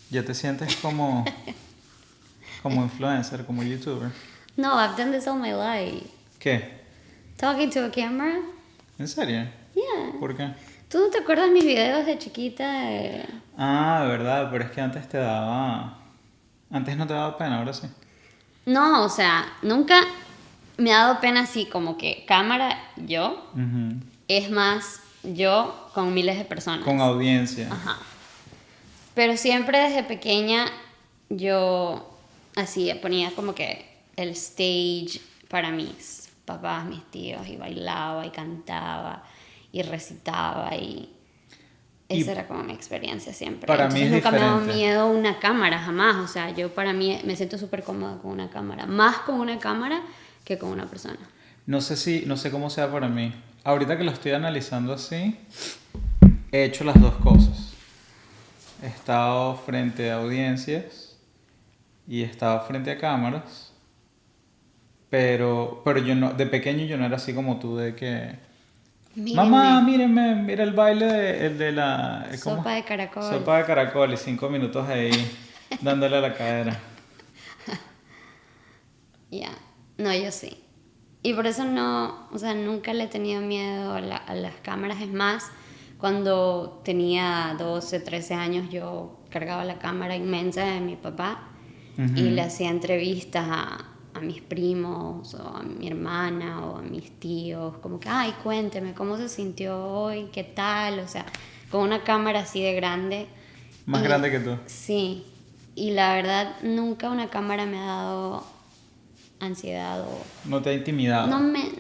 Ya te sientes como influencer, como youtuber. No, I've done this all my life. ¿Qué? Talking to a camera. ¿En serio? Yeah. ¿Por qué? ¿Tú no te acuerdas mis videos de chiquita? Ah, de verdad, pero es que antes te daba... Antes no te daba pena, ahora sí. No, o sea, nunca me ha dado pena así como que cámara yo. Ujú. Es más, yo con miles de Con personas. audiencia. Ajá. Pero siempre desde pequeña yo así ponía como que el stage para mis papás, mis tíos, y bailaba y cantaba y recitaba y esa Y era como mi experiencia siempre. para mí Entonces es nunca me ha dado diferente. miedo una cámara, jamás. O sea, yo para mí me siento súper cómoda con una cámara. Más con una cámara que con una persona. No sé cómo sea para mí. Ahorita que lo estoy analizando así, he hecho las dos cosas. He estado frente a audiencias y he estado frente a cámaras, pero yo no, de pequeño yo no era así como tú de que, mamá, Mírenme, mírenme, mira el baile el de la, ¿cómo? sopa de caracol. Sopa de caracol y 5 minutos ahí dándole a la cadera. Ya, no, yo sí. Y por eso no, o sea, nunca le he tenido miedo a las cámaras. Es más, cuando tenía 12 13 años, yo cargaba la cámara inmensa de mi papá y le Ujú. hacía entrevistas a mis primos o a mi hermana o a mis tíos, como que, ay, cuénteme cómo se sintió hoy, qué tal, o sea, con una cámara así de grande. Más grande Y que tú. sí, y la verdad, nunca una cámara me ha dado ansiedad o No te ha intimidado.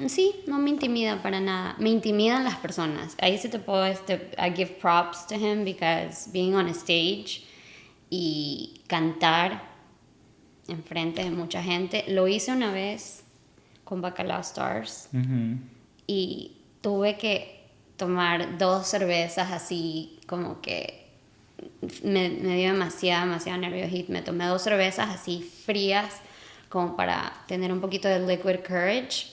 sí, no me intimida para nada. Me intimidan las personas. Ahí sí te puedo, I give props to him because being on a stage y cantar enfrente de mucha gente, lo hice una vez con Bacalao Stars Ujú. y tuve que tomar 2 cervezas así como que me dio demasiado nerviosismo. Me tomé 2 cervezas así frías como para tener un poquito de liquid courage,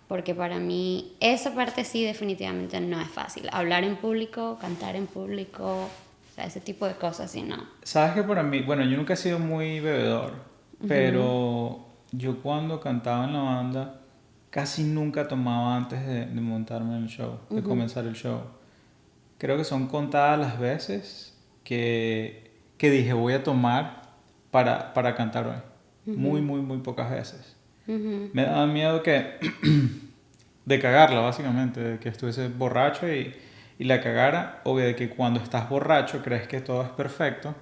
porque para mí esa parte sí definitivamente no es fácil. Hablar en público, cantar en público, o sea, ese tipo de cosas, sí, no. Sabes que para mí, bueno, yo nunca he sido muy bebedor, pero yo cuando cantaba en la banda casi nunca tomaba antes de montarme en el show, de comenzar el show. Creo que son contadas las veces que dije voy a tomar para cantar hoy. Muy, muy, muy pocas veces. Me daba miedo que de cagarla, básicamente, de que estuviese borracho y la cagara, o de que cuando estás borracho crees que todo es perfecto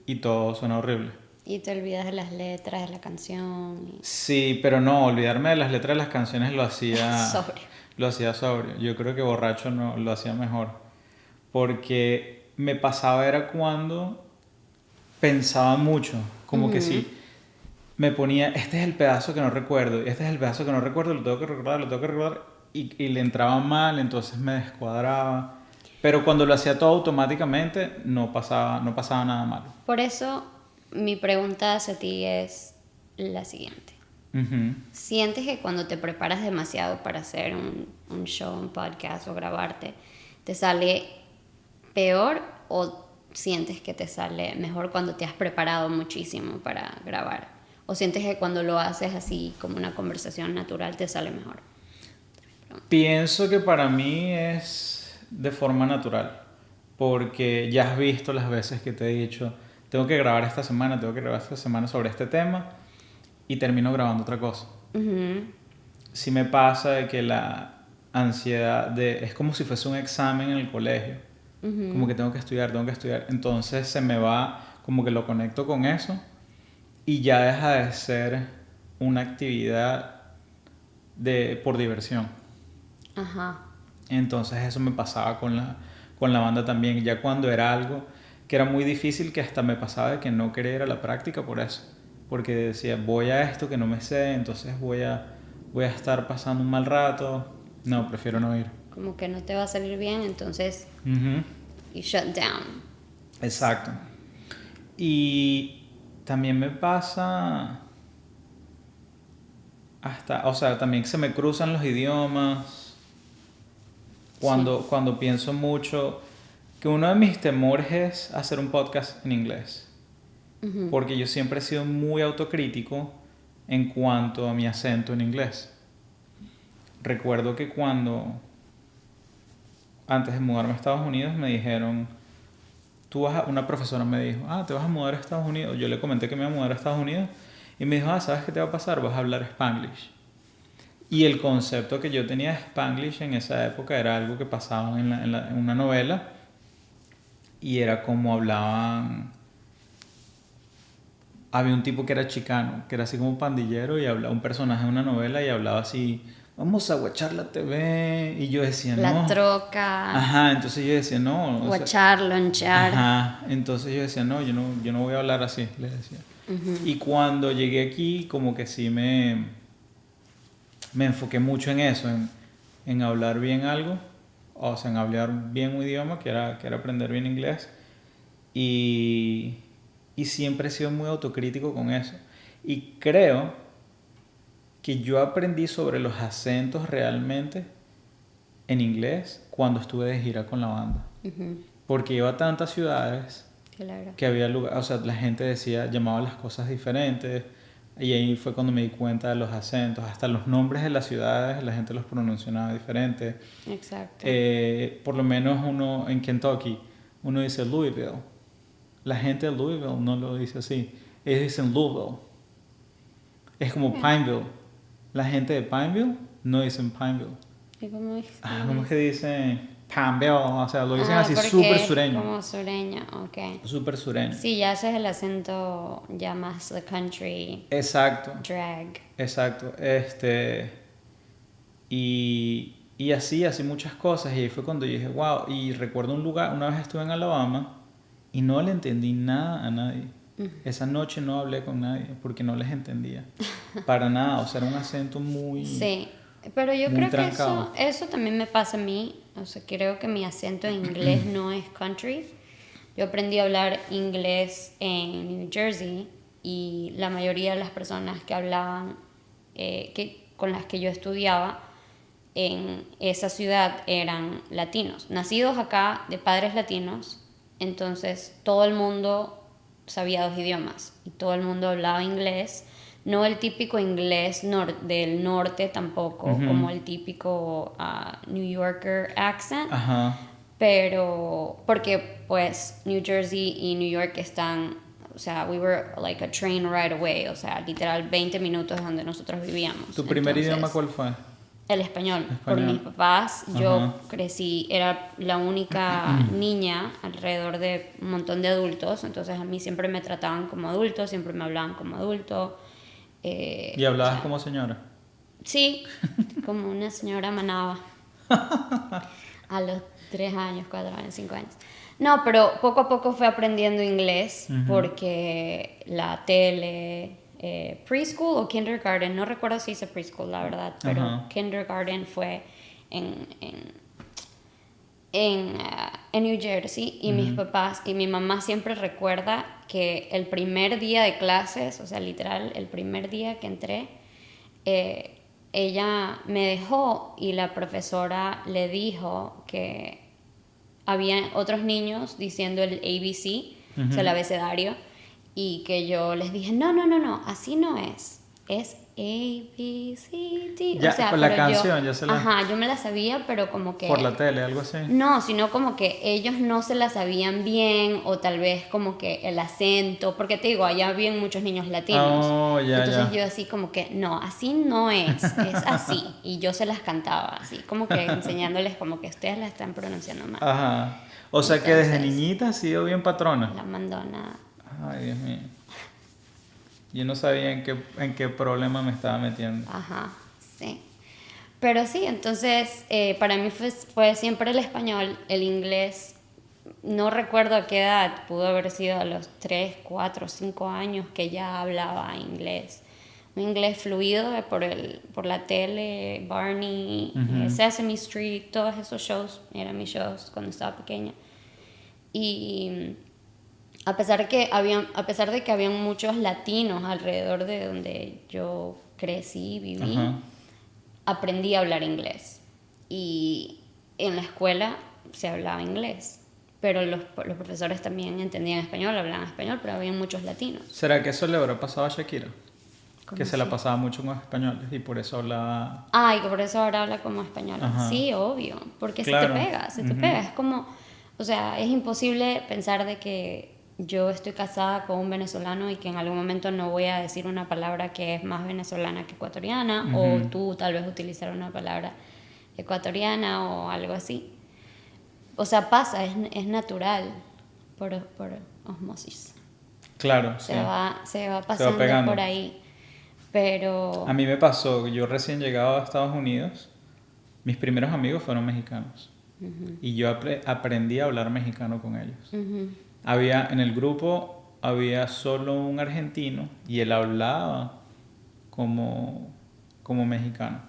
y todo suena horrible. Y te olvidas de las letras de la canción y Sí, pero no, olvidarme de las letras de las canciones sobrio. lo hacía sobrio. Yo creo que borracho no lo hacía mejor. Porque me pasaba era cuando pensaba mucho, como que sí, me ponía, este es el pedazo que no recuerdo, y este es el pedazo que no recuerdo, lo tengo que recordar, lo tengo que recordar, y le entraba mal, entonces me descuadraba. Pero cuando lo hacía todo automáticamente, no pasaba nada malo. Por eso mi pregunta hacia ti es la siguiente. Ujú. ¿Sientes que cuando te preparas demasiado para hacer un show, un podcast o grabarte, te sale peor o sientes que te sale mejor cuando te has preparado muchísimo para grabar? ¿O sientes que cuando lo haces así como una conversación natural te sale mejor? Pienso que para mí es de forma natural, porque ya has visto las veces que te he dicho, tengo que grabar esta semana, tengo que grabar esta semana sobre este tema, y termino grabando otra cosa. Ujú, Sí me pasa de que la ansiedad es como si fuese un examen en el colegio, como que tengo que estudiar, entonces se me va, como que lo conecto con eso y ya deja de ser una actividad por diversión. ajá. Entonces eso me pasaba con la banda también, ya cuando era algo que era muy difícil, que hasta me pasaba de que no quería ir a la práctica por eso, porque decía, voy a esto que no me sé, entonces voy a estar pasando un mal rato, no, prefiero no ir. Como que no te va a salir bien, entonces Ujú. you shut down. Exacto. Y también me pasa hasta, o sea, también se me cruzan los idiomas Sí. cuando pienso mucho. que uno de mis temores es hacer un podcast en inglés. Ujú. Porque yo siempre he sido muy autocrítico en cuanto a mi acento en inglés. Recuerdo que antes de mudarme a Estados Unidos, me dijeron, una profesora me dijo, te vas a mudar a Estados Unidos. Yo le comenté que me iba a mudar a Estados Unidos y me dijo, ¿sabes qué te va a pasar? Vas a hablar Spanglish. Y el concepto que yo tenía de Spanglish en esa época era algo que pasaba en una novela y era como hablaban. Había un tipo que era chicano, que era así como un pandillero y hablaba un personaje de una novela y hablaba así, vamos a guachar la TV. Y yo decía, La no. troca, Ajá, entonces yo decía, no. O sea, guachar, lonchar. ajá, entonces yo decía, no, yo no voy a hablar así, le decía. Y cuando llegué aquí, como que sí me enfoqué mucho en eso, en hablar bien algo, o sea, en hablar bien un idioma, que era aprender bien inglés. Y, y siempre he sido muy autocrítico con eso. Y creo que yo aprendí sobre los acentos realmente en inglés cuando estuve de gira con la banda. Ujú. Porque iba a tantas ciudades Claro. que había lugar, o sea, la gente decía, llamaba las cosas diferentes. Y ahí fue cuando me di cuenta de los acentos, hasta los nombres de las ciudades, la gente los pronunciaba diferente. Exacto. Por lo menos uno en Kentucky, uno dice Louisville. La gente de Louisville no lo dice así, ellos dicen Louisville. Es como Pineville. La gente de Pineville no dicen Pineville. ¿Y cómo es? ¿Cómo es que dicen Pineville? O sea, lo dicen así Porque súper es sureño. como sureño, ok. Súper sureño. Sí, ya ese es el acento ya más the country Exacto. drag. Exacto. Y así muchas cosas. Y ahí fue cuando yo dije, wow. Y recuerdo un lugar, una vez estuve en Alabama y no le entendí nada a nadie. Esa noche no hablé con nadie porque no les entendía. Para nada. O sea, era un acento muy, Sí, pero yo muy creo que trancado. eso también me pasa a mí. O sea, creo que mi acento en inglés no es country. Yo aprendí a hablar inglés en New Jersey y la mayoría de las personas que hablaban, con las que yo estudiaba en esa ciudad eran latinos, nacidos acá de padres latinos. Entonces todo el mundo sabía dos idiomas y todo el mundo hablaba inglés. No el típico inglés del norte tampoco, como el típico New Yorker accent, Ajá. pero porque pues New Jersey y New York están, o sea, we were like a train right away, o sea, literal 20 minutos de donde nosotros vivíamos. ¿Tu primer Entonces, idioma cuál fue? el español. Por Español. mis papás, yo Ajá. crecí, era la única niña alrededor de un montón de adultos, entonces a mí siempre me trataban como adulto, siempre me hablaban como adulto. ¿Y hablabas como señora? Sí, como una señora manaba a los 3 años, 4 años, 5 años. No, pero poco a poco fui aprendiendo inglés porque la tele, preschool o kindergarten, no recuerdo si hice preschool, la verdad, pero kindergarten fue en, en, en New Jersey y mis papás y mi mamá siempre recuerda que el primer día de clases, o sea, literal, el primer día que entré, ella me dejó y la profesora le dijo que había otros niños diciendo el ABC, o sea, el abecedario, y que yo les dije, no, así no es A, B, C, D. Ya, o sea, con la pero canción, yo, ya se la... ajá, yo me la sabía, pero como que... Por la tele, algo así. No, sino como que ellos no se la sabían bien o tal vez como que el acento, porque te digo, allá habían muchos niños latinos. Oh, ya, Entonces ya. yo así como que, no, así no es así. Y yo se las cantaba así, como que enseñándoles como que ustedes la están pronunciando mal. Ajá. O sea que desde Entonces, niñita has sido bien patrona. la mandó nada. Ay, Dios mío. Yo no sabía en qué problema me estaba metiendo. Ajá, sí. Pero sí, entonces para mí fue siempre el español, el inglés. No recuerdo a qué edad, pudo haber sido a los 3, 4, 5 años que ya hablaba inglés. Un inglés fluido por la tele, Barney, Sesame Street, todos esos shows, eran mis shows cuando estaba pequeña. Y a pesar de que habían muchos latinos alrededor de donde yo crecí, viví, aprendí a hablar inglés. Y en la escuela se hablaba inglés. pero los profesores también entendían español, hablaban español, pero había muchos latinos. ¿Será que eso le habrá pasado a Shakira? Que se la así? pasaba mucho con españoles y por eso hablaba... Ah, y que por eso ahora habla como española. Ajá. Sí, obvio, porque Claro. se te pega. Es como, o sea, es imposible pensar de que yo estoy casada con un venezolano y que en algún momento no voy a decir una palabra que es más venezolana que ecuatoriana, o tú tal vez utilizar una palabra ecuatoriana o algo así. O sea, pasa, es natural por osmosis. Claro, Se sí. va Se va pasando pegando. por ahí. Pero... A mí me pasó, yo recién llegado a Estados Unidos, mis primeros amigos fueron mexicanos. Y yo aprendí a hablar mexicano con ellos. Había, en el grupo había solo un argentino y él hablaba como mexicano.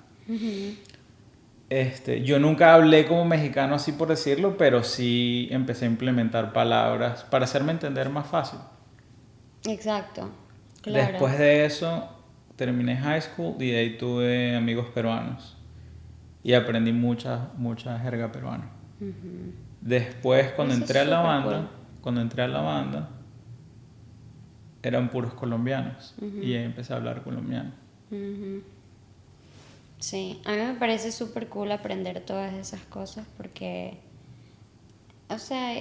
Yo nunca hablé como mexicano así por decirlo, pero sí empecé a implementar palabras para hacerme entender más fácil. Exacto, claro. Después de eso terminé high school y de ahí tuve amigos peruanos y aprendí mucha jerga peruana. Después cuando Eso es entré a la súper banda, eran puros colombianos y ahí empecé a hablar colombiano. Sí, a mí me parece súper cool aprender todas esas cosas porque, o sea,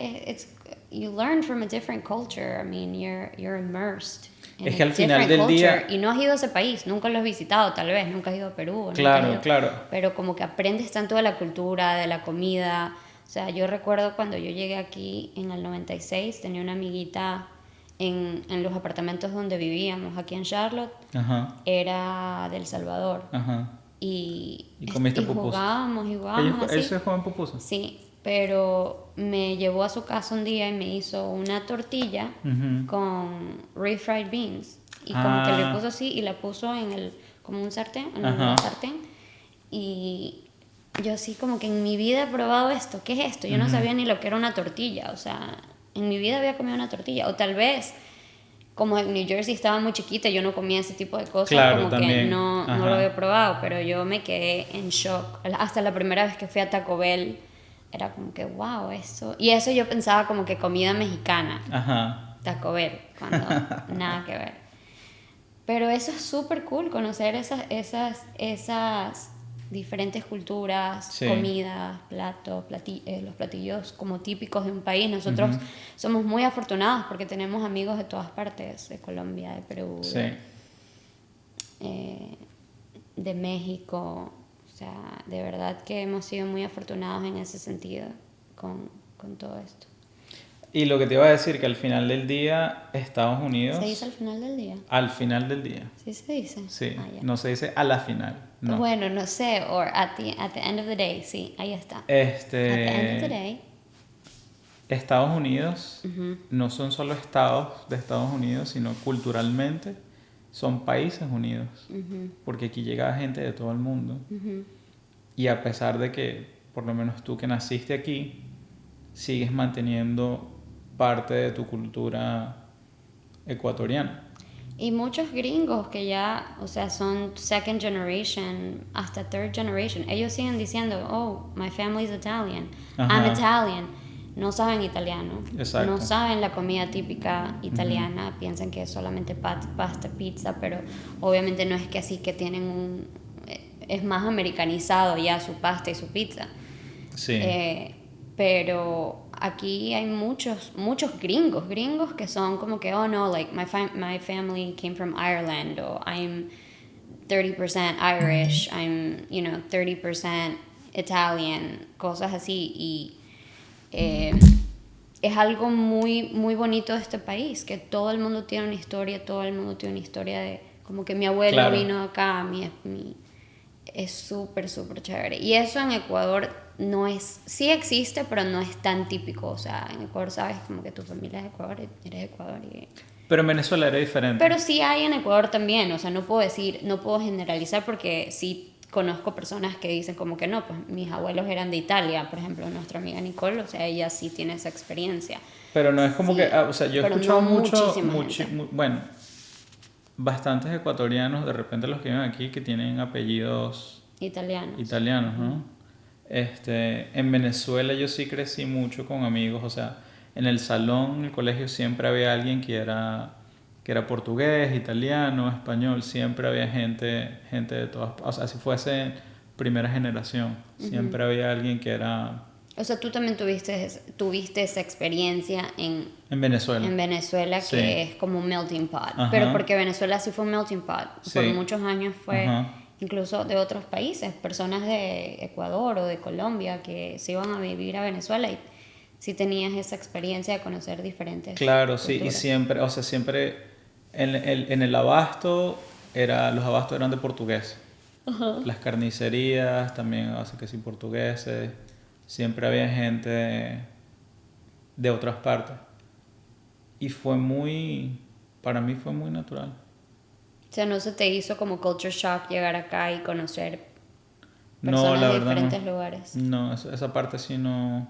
you learn from a different culture. I mean, you're immersed in Es que a al final different del día... culture. Y no has ido a ese país, nunca lo has visitado, tal vez, nunca has ido a Perú. Nunca Claro, has ido, claro. pero como que aprendes tanto de la cultura, de la comida. O sea, yo recuerdo cuando yo llegué aquí en el 96, tenía una amiguita en los apartamentos donde vivíamos, aquí en Charlotte, Ajá, era de El Salvador. ajá. Y comiste pupusas. jugábamos así. ¿Ellos comen pupusas? Sí, pero me llevó a su casa un día y me hizo una tortilla con refried beans. Y como que le puso así y la puso como un sartén, en una sartén. Y yo así como que en mi vida he probado esto. ¿Qué es esto? Yo no sabía ni lo que era una tortilla. O sea, en mi vida había comido una tortilla. O tal vez, como en New Jersey estaba muy chiquita, yo no comía ese tipo de cosas, Claro, como también. que no lo había probado, pero yo me quedé en shock. Hasta la primera vez que fui a Taco Bell, era como que, wow, eso. Y eso yo pensaba como que comida mexicana, Ajá. Taco Bell, cuando nada que ver. Pero eso es súper cool, conocer esas diferentes culturas, Sí. comidas, los platillos como típicos de un país. Nosotros somos muy afortunados porque tenemos amigos de todas partes, de Colombia, de Perú, Sí. de México. O sea, de verdad que hemos sido muy afortunados en ese sentido con todo esto. Y lo que te iba a decir, que al final del día, Estados Unidos... ¿Se dice al final del día? Al final del día. ¿Sí se dice? Sí, Ah, ya. no se dice a la final. No. Bueno, no sé, or at the end of the day, sí, ahí está. At the end of the day. Estados Unidos no son solo estados de Estados Unidos, sino culturalmente son países unidos. Porque aquí llega gente de todo el mundo. Y a pesar de que, por lo menos tú que naciste aquí, sigues manteniendo parte de tu cultura ecuatoriana. Y muchos gringos que ya, o sea, son second generation, hasta third generation, ellos siguen diciendo, oh, my family's Italian, I'm Italian. No saben italiano, Exacto. no saben la comida típica italiana, piensan que es solamente pasta, pizza, pero obviamente no es que así que tienen es más americanizado ya su pasta y su pizza. Sí. Pero aquí hay muchos gringos que son como que, oh no, like my family came from Ireland, o I'm 30% Irish, I'm 30% Italian, cosas así. Y es algo muy, muy bonito de este país, que todo el mundo tiene una historia, de como que mi abuelo vino acá, es súper, súper chévere. Y eso en Ecuador sí existe, pero no es tan típico. O sea, en Ecuador sabes como que tu familia es de Ecuador, eres de Ecuador. Pero en Venezuela era diferente. Pero sí hay en Ecuador también. O sea, no puedo generalizar porque sí conozco personas que dicen como que no, pues mis abuelos eran de Italia, por ejemplo, nuestra amiga Nicole, o sea, ella sí tiene esa experiencia. Pero no es como que, o sea, yo he escuchado no bueno, bastantes ecuatorianos, de repente los que viven aquí, que tienen apellidos italianos, ¿no? En Venezuela yo sí crecí mucho con amigos, o sea, en el salón, en el colegio siempre había alguien que era portugués, italiano, español, siempre había gente de todas, o sea, si fuese primera generación, siempre había alguien que era O sea, tú también tuviste esa experiencia en Venezuela. en Venezuela Sí. que es como un melting pot. Ajá. Pero porque Venezuela sí fue un melting pot. Sí. Por muchos años fue Ajá. incluso de otros países, personas de Ecuador o de Colombia que se iban a vivir a Venezuela y sí tenías esa experiencia de conocer diferentes Claro, sí, y culturas. siempre, o sea, siempre en el abasto los abastos eran de portugués. Las carnicerías también, así que sí, portugueses. Siempre había gente de otras partes. Y para mí fue muy natural. O sea, ¿no se te hizo como culture shock llegar acá y conocer No, personas la de verdad diferentes no. lugares? No, esa parte sí no.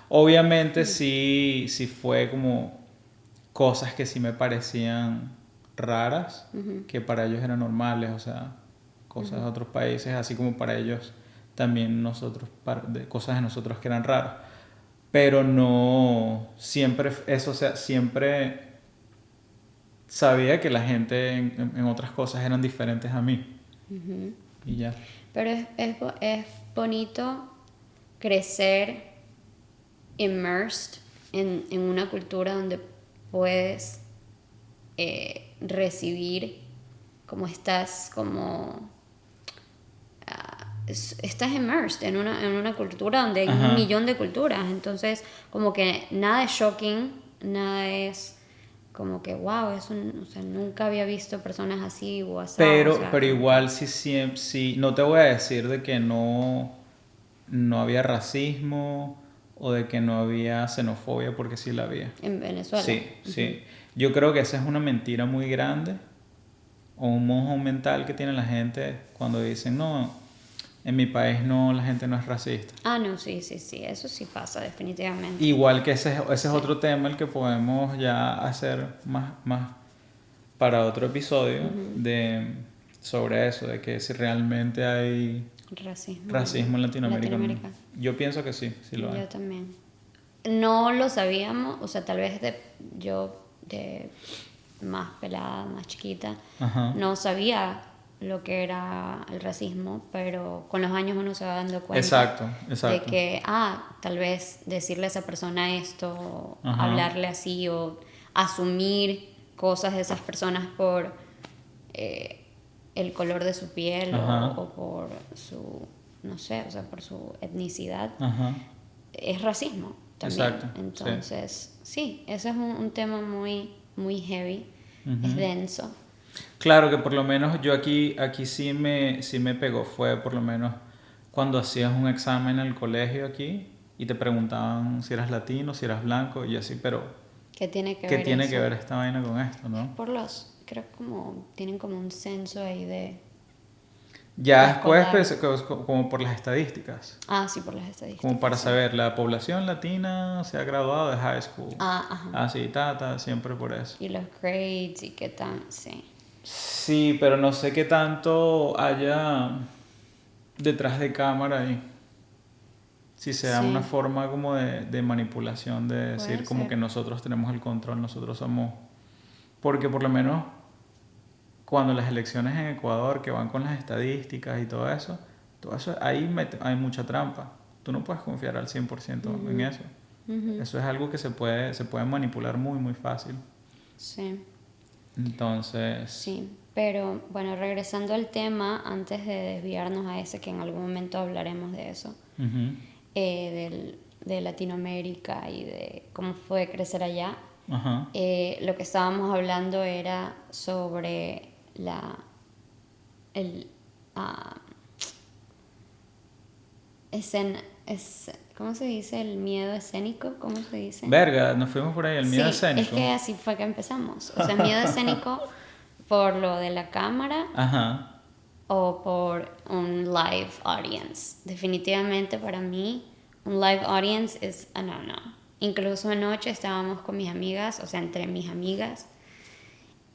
Obviamente sí fue como cosas que sí me parecían raras, que para ellos eran normales, o sea, cosas de otros países, así como para ellos también cosas de nosotros que eran raras. Pero no, siempre, eso, o sea, siempre sabía que la gente en otras cosas eran diferentes a mí. Y ya. Pero es bonito crecer immersed en una cultura donde puedes recibir estás immersed en una cultura donde hay Ajá. un millón de culturas, entonces como que nada es shocking, nada es como que wow, o sea, nunca había visto personas así o así. Pero, O sea, pero como igual sí, no te voy a decir de que no había racismo o de que no había xenofobia, porque sí la había. en Venezuela. Sí, sí. Yo creo que esa es una mentira muy grande o un mojo mental que tiene la gente cuando dicen, no, en mi país no, la gente no es racista. Ah, no, sí, eso sí pasa definitivamente. Igual que ese es Sí. otro tema el que podemos ya hacer más para otro episodio sobre eso, de que si realmente hay racismo en Latinoamérica. Yo pienso que sí lo hay. Yo también. No lo sabíamos, o sea, tal vez yo de más pelada, más chiquita, Ajá. no sabía lo que era el racismo, pero con los años uno se va dando cuenta Exacto. de que, tal vez decirle a esa persona esto, Ajá. hablarle así o asumir cosas de esas personas por el color de su piel o por su, no sé, o sea, por su etnicidad, Ajá. es racismo también. Exacto, Entonces, sí, ese es un tema muy, muy heavy, es denso. Claro que por lo menos yo aquí sí me pegó, fue por lo menos cuando hacías un examen en el colegio aquí y te preguntaban si eras latino, si eras blanco y así, pero ¿Qué tiene que ¿qué ver tiene eso? que ver esta vaina con esto, no? Creo como, tienen como un censo ahí de... Ya después, escolar. pues, como por las estadísticas, Sí, por las estadísticas. como para sí. saber, la población latina se ha graduado de high school. Ajá. Así, siempre por eso. Y los grades y qué tan, sí. Sí, pero no sé qué tanto haya detrás de cámara ahí. Si sea Sí. una forma como de manipulación, de decir Puede como ser. que nosotros tenemos el control, nosotros somos... Porque por lo menos cuando las elecciones en Ecuador, que van con las estadísticas y todo eso ahí hay mucha trampa. Tú no puedes confiar al 100% en eso. Eso es algo que se puede manipular muy, muy fácil. Sí. Entonces... Sí, pero bueno, regresando al tema, antes de desviarnos a ese, que en algún momento hablaremos de eso, de Latinoamérica y de cómo fue crecer allá, Ajá. lo que estábamos hablando era sobre ¿cómo se dice? El miedo escénico, ¿cómo se dice? Verga, nos fuimos por ahí, el miedo escénico. Es que así fue que empezamos. O sea, miedo escénico por lo de la cámara Ajá. o por un live audience. Definitivamente para mí, un live audience es a no. Incluso anoche estábamos con mis amigas, o sea, entre mis amigas,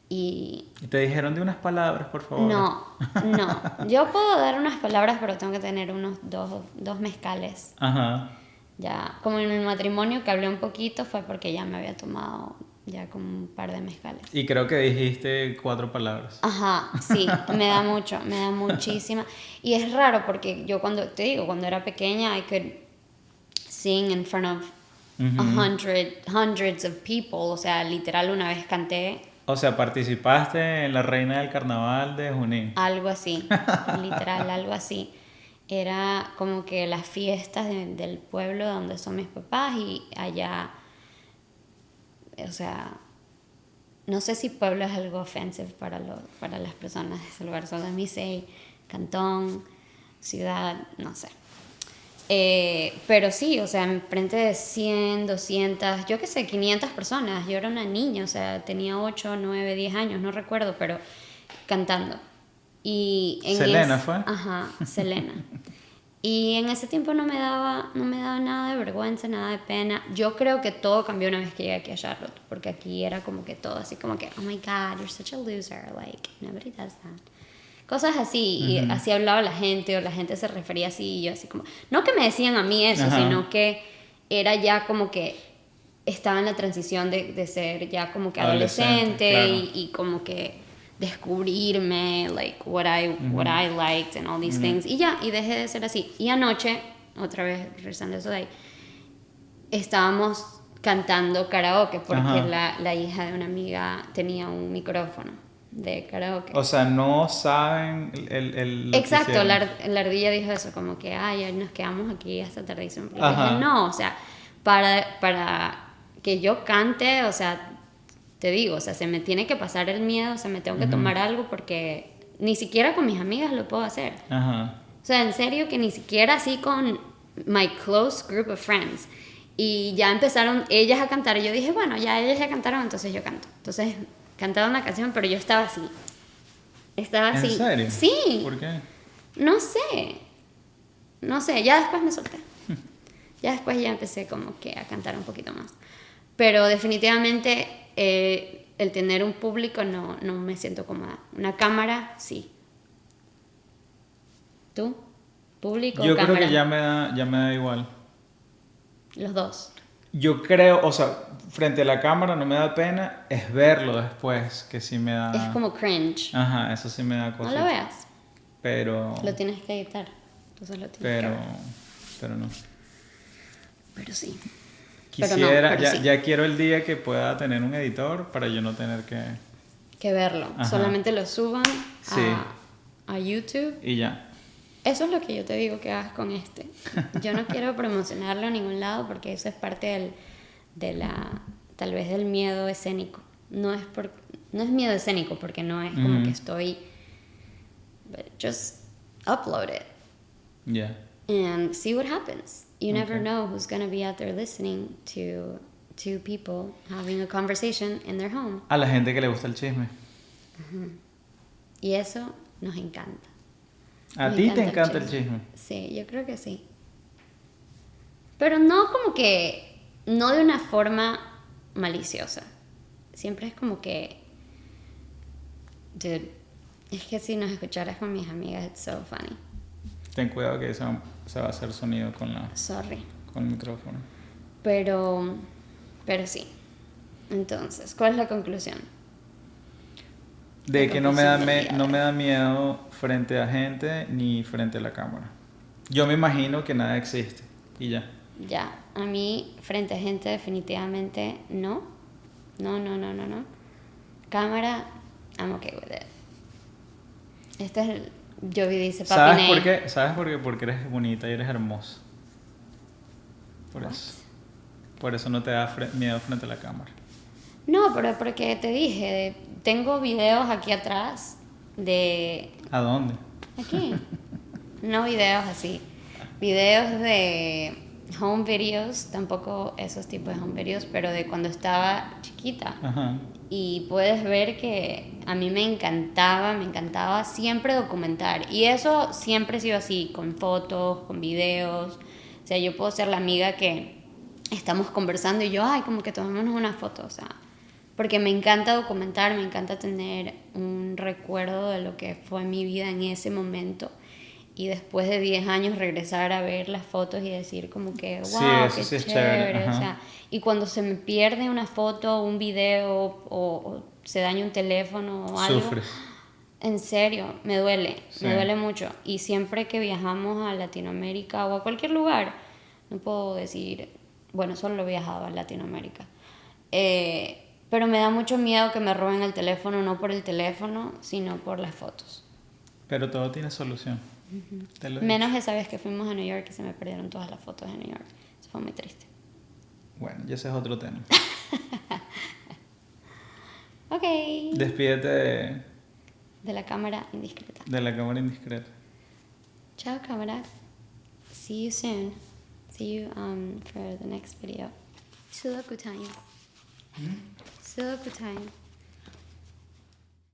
Y ¿Y te dijeron de unas palabras, por favor? no, no. Yo puedo dar unas palabras, pero tengo que tener unos dos mezcales. Ajá. Ya, como en el matrimonio que hablé un poquito fue porque ya me había tomado ya como un par de mezcales. Y creo que dijiste 4 palabras. Ajá, sí, me da mucho, me da muchísima. Y es raro porque yo cuando, te digo, cuando era pequeña, I could sing in front of hundreds of people. O sea, literal una vez canté O sea, participaste en la Reina del Carnaval de Junín. algo así, literal, algo así. Era como que las fiestas del pueblo donde son mis papás y allá, o sea, no sé si pueblo es algo offensive para las personas de ese lugar, solo a mí sé cantón, ciudad, no sé. Pero sí, o sea, enfrente de 100, 200, yo qué sé, 500 personas. Yo era una niña, o sea, tenía 8, 9, 10 años, no recuerdo, pero cantando. Y en ¿Selena fue? Ajá, Selena. Y en ese tiempo no me daba nada de vergüenza, nada de pena. Yo creo que todo cambió una vez que llegué aquí a Charlotte, porque aquí era como que todo así como que, oh my God, you're such a loser, like, nobody does that. Cosas así, y así hablaba la gente, o la gente se refería así, y yo así como, no que me decían a mí eso, Ajá. sino que era ya como que estaba en la transición de ser ya como que adolescente, Claro. y como que descubrirme, like, what I liked and all these things, y ya, y dejé de ser así. Y anoche, otra vez regresando a eso de ahí, estábamos cantando karaoke, porque la hija de una amiga tenía un micrófono de karaoke. O sea, no saben lo que Exacto, hicieron. la ardilla dijo eso, como que, ay, nos quedamos aquí hasta tardísimo. Y Ajá. dije, no, o sea, para que yo cante, o sea, te digo, o sea, se me tiene que pasar el miedo, o sea, me tengo que tomar algo porque ni siquiera con mis amigas lo puedo hacer. Ajá. O sea, en serio que ni siquiera así con my close group of friends. Y ya empezaron ellas a cantar y yo dije, bueno, ya ellas ya cantaron, entonces yo canto. Entonces cantaron una canción, pero yo estaba así. Estaba así. ¿En serio? Sí. ¿Por qué? No sé. No sé, ya después me solté. Ya después ya empecé como que a cantar un poquito más. Pero definitivamente el tener un público no me siento cómoda. Una cámara, sí. ¿Tú? ¿Público Yo o creo cámara? que ya me da igual. Los dos. Yo creo, o sea, frente a la cámara no me da pena, es verlo después, que sí me da... Es como cringe. Ajá, eso sí me da No cosita. lo veas. Pero... Lo tienes que editar. Entonces lo tienes que ver. Pero no. Pero sí. Quisiera, pero ya, sí. ya quiero el día que pueda tener un editor para yo no tener Que verlo. Ajá. Solamente lo suban Sí. a YouTube. Y ya. Eso es lo que yo te digo que hagas con este. Yo no quiero promocionarlo a ningún lado porque eso es parte tal vez del miedo escénico. No es miedo escénico porque no es como que estoy, but just upload it Ya. and see what happens. You never Okay. know who's going to be out there listening to two people having a conversation in their home. A la gente que le gusta el chisme. Y eso nos encanta. ¿A Me ti te encanta el chisme? Sí, yo creo que sí. Pero no como que, no de una forma maliciosa. Siempre es como que, dude, es que si nos escucharas con mis amigas, it's so funny. Ten cuidado que se va a hacer sonido con Sorry. con el micrófono. Pero sí. Entonces, ¿cuál es la conclusión? De La que no me conclusión del día no de me hoy. da miedo frente a gente ni frente a la cámara. Yo me imagino que nada existe y ya. Ya, a mí, frente a gente, definitivamente no. No. Cámara, I'm okay with it. Este es el Jovi dice papi ¿Sabes Ney. por qué? ¿Sabes por qué? Porque eres bonita y eres hermosa. Por What? eso. Por eso no te da miedo frente a la cámara. No, pero porque te dije, tengo videos aquí atrás de... ¿A dónde? Aquí. No videos así. Videos de home videos, tampoco esos tipos de home videos, pero de cuando estaba chiquita. Ajá. Y puedes ver que a mí me encantaba siempre documentar. Y eso siempre ha sido así, con fotos, con videos. O sea, yo puedo ser la amiga que estamos conversando y yo, ay, como que tomémonos una foto. O sea, porque me encanta documentar, me encanta tener un recuerdo de lo que fue mi vida en ese momento. Y después de 10 años regresar a ver las fotos y decir como que, wow, Sí, eso qué sí es chévere. chévere. O Ajá. sea, y cuando se me pierde una foto, un video o se daña un teléfono o algo, Sufres. en serio, Sí. me duele mucho. Y siempre que viajamos a Latinoamérica o a cualquier lugar, no puedo decir, bueno, solo he viajado a Latinoamérica. Pero me da mucho miedo que me roben el teléfono, no por el teléfono, sino por las fotos. Pero todo tiene solución. Te lo he Menos dicho. esa vez que fuimos a New York y se me perdieron todas las fotos de New York. Eso fue muy triste. Bueno, ya ese es otro tema. Ok. Despídete De la cámara indiscreta. de la cámara indiscreta. Chao, cámara. See you soon. See you for the next video. Sudoku time. Sudoku time.